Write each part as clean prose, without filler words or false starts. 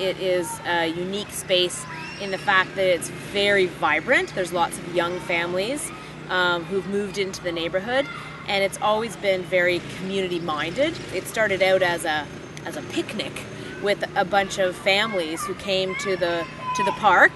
it is a unique space in the fact that it's very vibrant. There's lots of young families who've moved into the neighborhood, and it's always been very community-minded. It started out as a picnic with a bunch of families who came to the park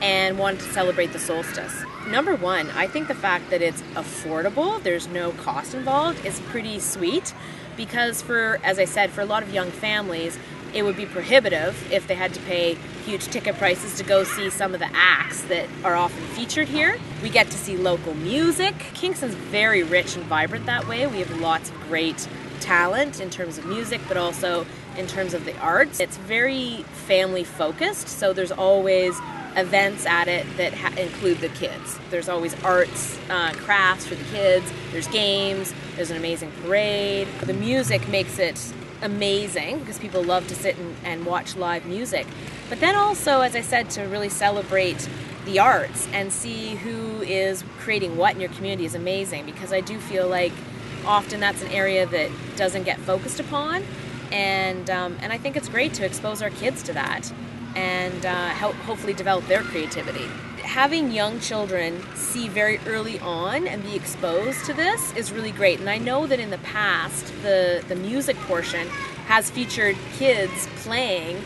and wanted to celebrate the solstice. Number one, I think the fact that it's affordable, there's no cost involved, is pretty sweet, because as I said, for a lot of young families, it would be prohibitive if they had to pay huge ticket prices to go see some of the acts that are often featured here. We get to see local music. Kingston's very rich and vibrant that way. We have lots of great talent in terms of music, but also in terms of the arts. It's very family focused, so there's always events at it that include the kids. There's always arts, crafts for the kids, there's games, there's an amazing parade. The music makes it amazing because people love to sit and watch live music. But then also, as I said, to really celebrate the arts and see who is creating what in your community is amazing, because I do feel like often that's an area that doesn't get focused upon, and I think it's great to expose our kids to that and help hopefully develop their creativity. Having young children see very early on and be exposed to this is really great. And I know that in the past, the music portion has featured kids playing.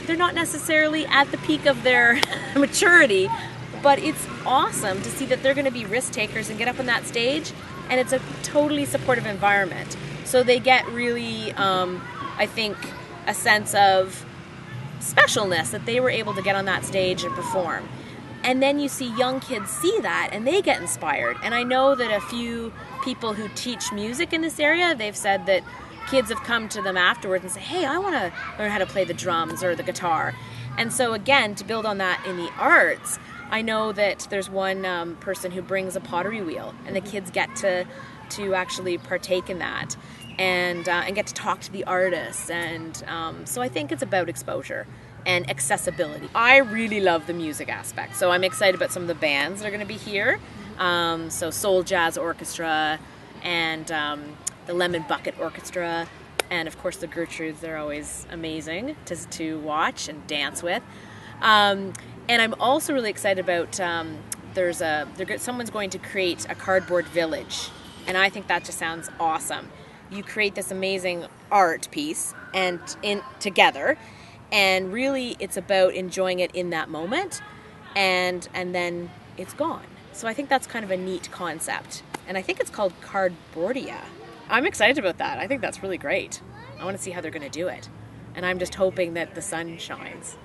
They're not necessarily at the peak of their maturity, but it's awesome to see that they're going to be risk takers and get up on that stage, and it's a totally supportive environment. So they get really, I think, a sense of specialness that they were able to get on that stage and perform. And then you see young kids see that and they get inspired. And I know that a few people who teach music in this area, they've said that kids have come to them afterwards and say, hey, I want to learn how to play the drums or the guitar. And so again, to build on that in the arts, I know that there's one person who brings a pottery wheel, and the kids get to actually partake in that and get to talk to the artists. And so I think it's about exposure and accessibility. I really love the music aspect, so I'm excited about some of the bands that are going to be here. So Soul Jazz Orchestra and the Lemon Bucket Orchestra, and of course the Gertrudes. They're always amazing to watch and dance with. And I'm also really excited about someone's going to create a cardboard village, and I think that just sounds awesome. You create this amazing art piece together, and really it's about enjoying it in that moment, and then it's gone. So I think that's kind of a neat concept, and I think it's called Cardboardia. I'm excited about that. I think that's really great. I want to see how they're going to do it, and I'm just hoping that the sun shines.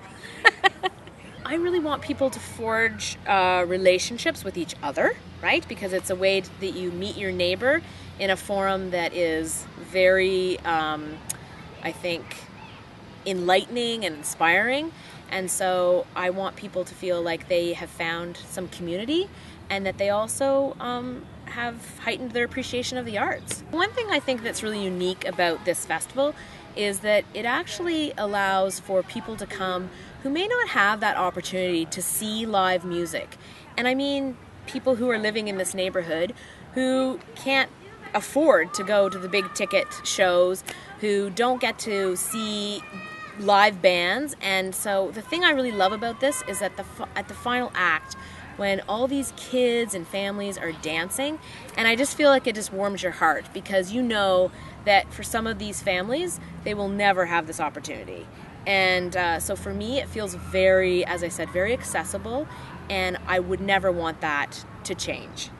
I really want people to forge relationships with each other, right? Because it's a way that you meet your neighbor in a forum that is very, I think, enlightening and inspiring. And so I want people to feel like they have found some community, and that they also have heightened their appreciation of the arts. One thing I think that's really unique about this festival is that it actually allows for people to come who may not have that opportunity to see live music. And I mean people who are living in this neighborhood who can't afford to go to the big ticket shows, who don't get to see live bands. And so the thing I really love about this is that at the final act, when all these kids and families are dancing, and I just feel like it just warms your heart, because you know that for some of these families, they will never have this opportunity. And so for me, it feels very, as I said, very accessible, and I would never want that to change.